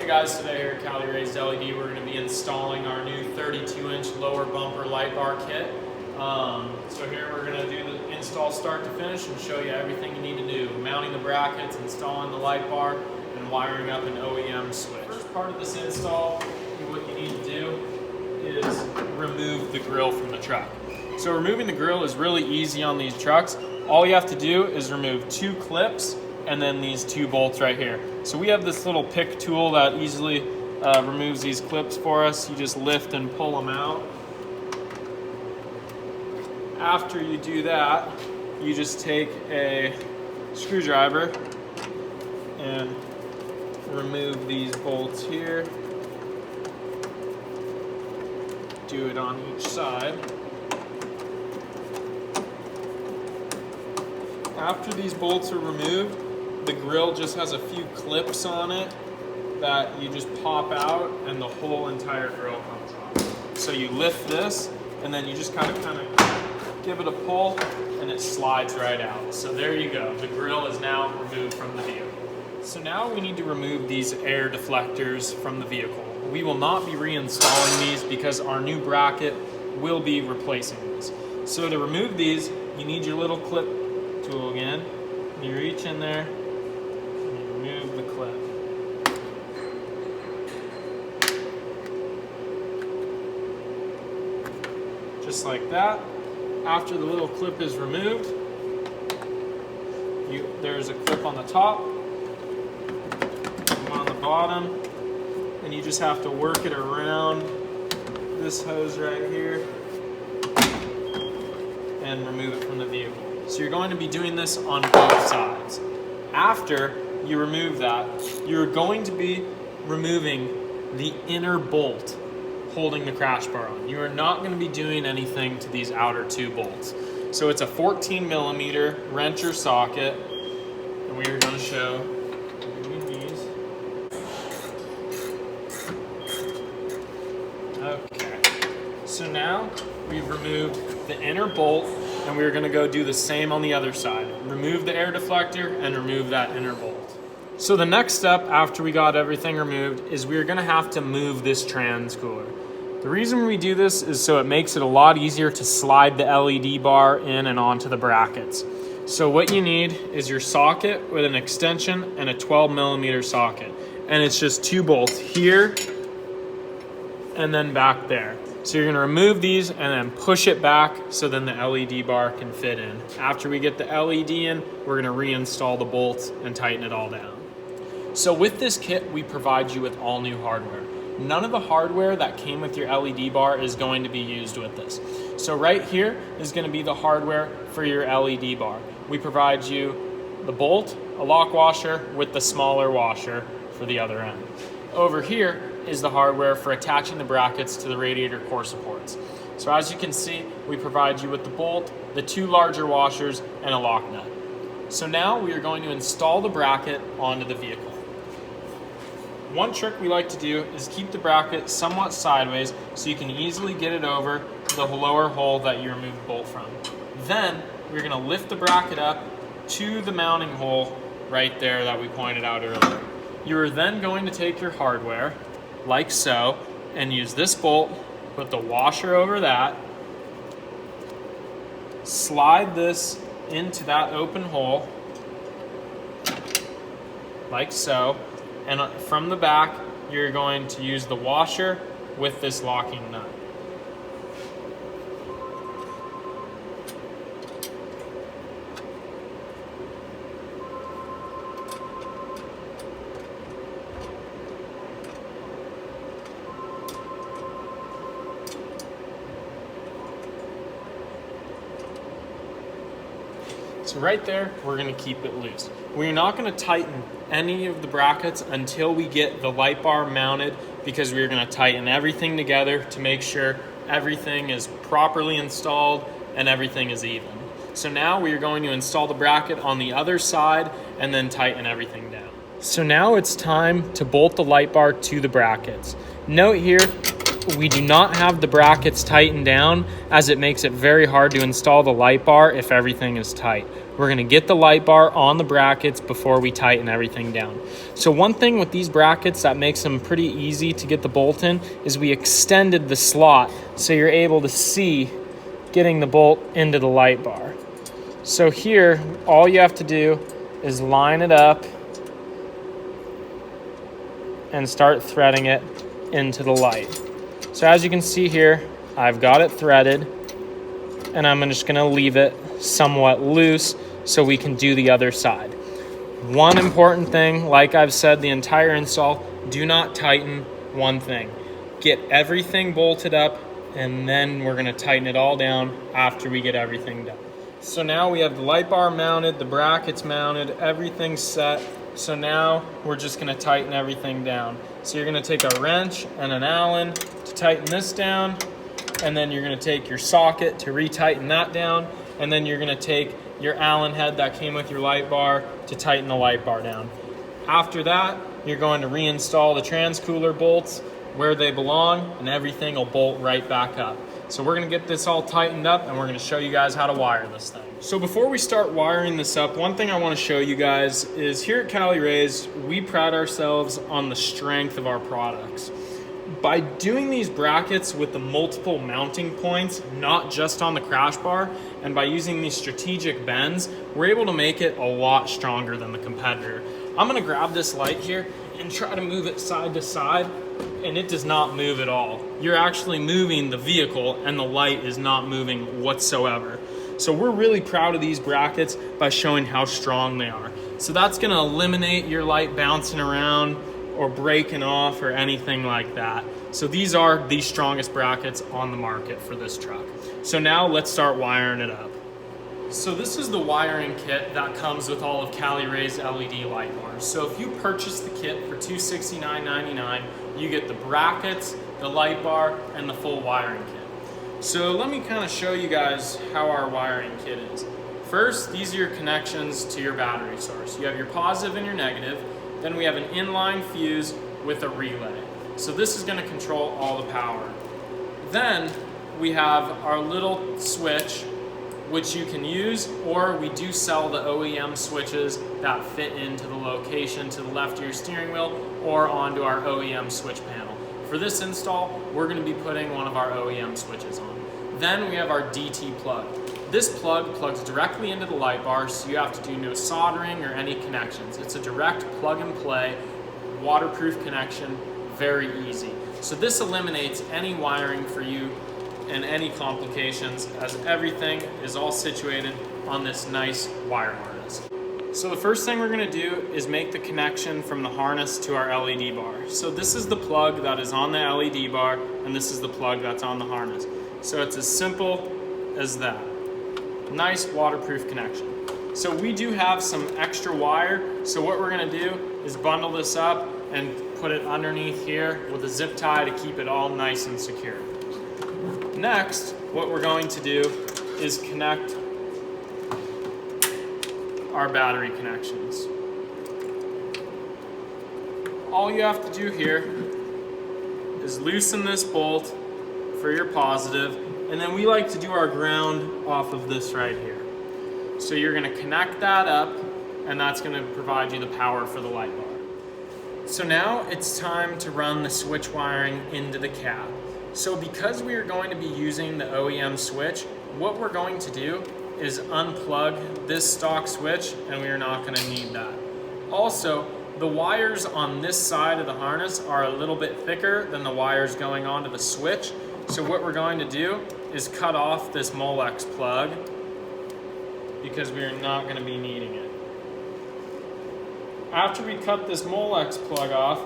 Hey guys, today here at Cali Raised LED, we're going to be installing our new 32-inch lower bumper light bar kit. So here we're going to do the install start to finish and show you everything you need to do. Mounting the brackets, installing the light bar, and wiring up an Oem switch. First part of this install, what you need to do is remove the grill from the truck. So removing the grill is really easy on these trucks. All you have to do is remove 2 clips and then these 2 bolts right here. So we have this little pick tool that easily removes these clips for us. You just lift and pull them out. After you do that, you just take a screwdriver and remove these bolts here. Do it on each side. After these bolts are removed, the grill just has a few clips on it that you just pop out and the whole entire grill comes off. So you lift this and then you just kind of give it a pull and it slides right out. So there you go. The grill is now removed from the vehicle. So now we need to remove these air deflectors from the vehicle. We will not be reinstalling these because our new bracket will be replacing these. So to remove these, you need your little clip tool again. You reach in there and you remove the clip. Just like that. After the little clip is removed, there's a clip on the top, one on the bottom, and you just have to work it around this hose right here and remove it from the vehicle. So you're going to be doing this on both sides. After you remove that, you're going to be removing the inner bolt holding the crash bar on. You are not going to be doing anything to these outer 2 bolts. So it's a 14mm wrencher socket, and we are going to show these. Okay, so now we've removed the inner bolt, and we're going to go do the same on the other side. Remove the air deflector and remove that inner bolt. So the next step after we got everything removed is we're going to have to move this trans cooler. The reason we do this is so it makes it a lot easier to slide the LED bar in and onto the brackets. So what you need is your socket with an extension and a 12mm socket. And it's just 2 bolts here and then back there. So you're going to remove these and then push it back so then the LED bar can fit in. After we get the LED in, we're going to reinstall the bolts and tighten it all down. So with this kit, we provide you with all new hardware. None of the hardware that came with your LED bar is going to be used with this. So right here is going to be the hardware for your LED bar. We provide you the bolt, a lock washer with the smaller washer for the other end. Over here is the hardware for attaching the brackets to the radiator core supports. So as you can see, we provide you with the bolt, the 2 larger washers, and a lock nut. So now we are going to install the bracket onto the vehicle. One trick we like to do is keep the bracket somewhat sideways so you can easily get it over the lower hole that you removed the bolt from. Then we're going to lift the bracket up to the mounting hole right there that we pointed out earlier. You are then going to take your hardware, like so, and use this bolt, put the washer over that, slide this into that open hole, like so, and from the back, you're going to use the washer with this locking nut. So right there, we're going to keep it loose. We're not going to tighten any of the brackets until we get the light bar mounted, because we're going to tighten everything together to make sure everything is properly installed and everything is even. So now we are going to install the bracket on the other side and then tighten everything down. So now it's time to bolt the light bar to the brackets. Note here, we do not have the brackets tightened down, as it makes it very hard to install the light bar if everything is tight. we're gonna get the light bar on the brackets before we tighten everything down. So one thing with these brackets that makes them pretty easy to get the bolt in is we extended the slot so you're able to see getting the bolt into the light bar. So here, all you have to do is line it up and start threading it into the light. So as you can see here, I've got it threaded, and I'm just gonna leave it somewhat loose so we can do the other side. One important thing, like I've said the entire install, do not tighten one thing. Get everything bolted up, and then we're gonna tighten it all down after we get everything done. So now we have the light bar mounted, the brackets mounted, everything's set. So now we're just gonna tighten everything down. So you're gonna take a wrench and an Allen to tighten this down, and then you're gonna take your socket to retighten that down, and then you're gonna take your Allen head that came with your light bar to tighten the light bar down. After that, you're going to reinstall the transcooler bolts where they belong, and everything will bolt right back up. So we're gonna get this all tightened up, and we're gonna show you guys how to wire this thing. So before we start wiring this up, one thing I wanna show you guys is here at Cali Raised, we pride ourselves on the strength of our products. By doing these brackets with the multiple mounting points, not just on the crash bar, and by using these strategic bends, we're able to make it a lot stronger than the competitor. I'm gonna grab this light here and try to move it side to side, and it does not move at all. You're actually moving the vehicle, and the light is not moving whatsoever. So we're really proud of these brackets by showing how strong they are. So that's gonna eliminate your light bouncing around or breaking off or anything like that. So these are the strongest brackets on the market for this truck. So now let's start wiring it up. So this is the wiring kit that comes with all of Cali Raised LED light bars. So if you purchase the kit for $269.99, you get the brackets, the light bar, and the full wiring kit. So let me kind of show you guys how our wiring kit is. First, these are your connections to your battery source. You have your positive and your negative. Then we have an inline fuse with a relay. So this is going to control all the power. Then we have our little switch, which you can use, or we do sell the Oem switches that fit into the location to the left of your steering wheel or onto our Oem switch panel. For this install, we're going to be putting one of our Oem switches on. Then we have our DT plug. This plug plugs directly into the light bar, so you have to do no soldering or any connections. It's a direct plug and play, waterproof connection, very easy. So this eliminates any wiring for you and any complications, as everything is all situated on this nice wire harness. So the first thing we're gonna do is make the connection from the harness to our LED bar. So this is the plug that is on the LED bar, and this is the plug that's on the harness. So it's as simple as that. Nice waterproof connection. So we do have some extra wire, so what we're gonna do is bundle this up and put it underneath here with a zip tie to keep it all nice and secure. Next, what we're going to do is connect our battery connections. All you have to do here is loosen this bolt for your positive, and then we like to do our ground off of this right here. So you're gonna connect that up, and that's gonna provide you the power for the light bar. So now it's time to run the switch wiring into the cab. So because we are going to be using the Oem switch, what we're going to do is unplug this stock switch, and we are not going to need that. Also, the wires on this side of the harness are a little bit thicker than the wires going onto the switch. So what we're going to do is cut off this Molex plug because we are not going to be needing it. After we cut this Molex plug off,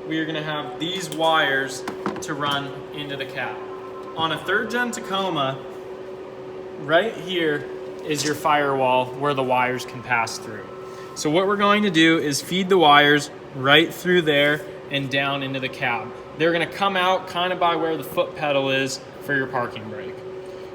we are going to have these wires to run into the cab. On a 3rd gen Tacoma, right here is your firewall where the wires can pass through. So what we're going to do is feed the wires right through there and down into the cab. They're going to come out kind of by where the foot pedal is for your parking brake.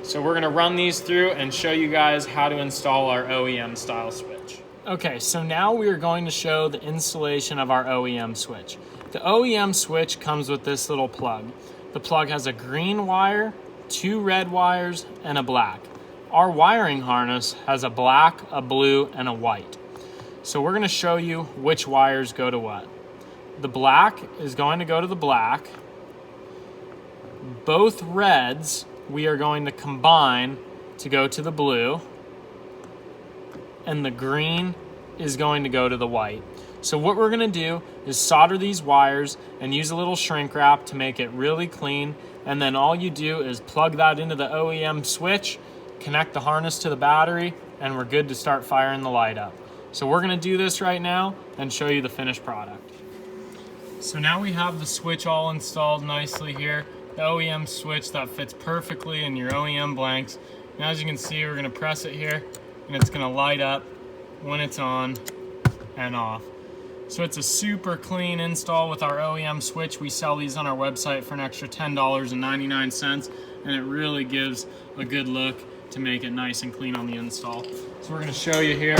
So we're going to run these through and show you guys how to install our Oem Style Switch. Okay, so now we are going to show the installation of our Oem switch. The Oem switch comes with this little plug. The plug has a green wire, 2 red wires, and a black. our wiring harness has a black, a blue, and a white. So we're gonna show you which wires go to what. The black is going to go to the black. Both reds we are going to combine to go to the blue. And the green is going to go to the white. So what we're gonna do is solder these wires and use a little shrink wrap to make it really clean. And then all you do is plug that into the Oem switch, connect the harness to the battery, and we're good to start firing the light up. So we're gonna do this right now and show you the finished product. So now we have the switch all installed nicely here. The Oem switch that fits perfectly in your Oem blanks. Now as you can see, we're gonna press it here and it's gonna light up when it's on and off. So it's a super clean install with our Oem switch. We sell these on our website for an extra $10.99, and it really gives a good look to make it nice and clean on the install. So we're gonna show you here.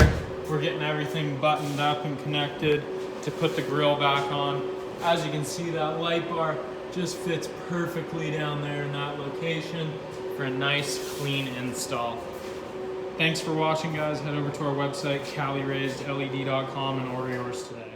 We're getting everything buttoned up and connected to put the grill back on. As you can see, that light bar just fits perfectly down there in that location for a nice clean install. Thanks for watching, guys. Head over to our website, CaliRaisedLED.com, and order yours today.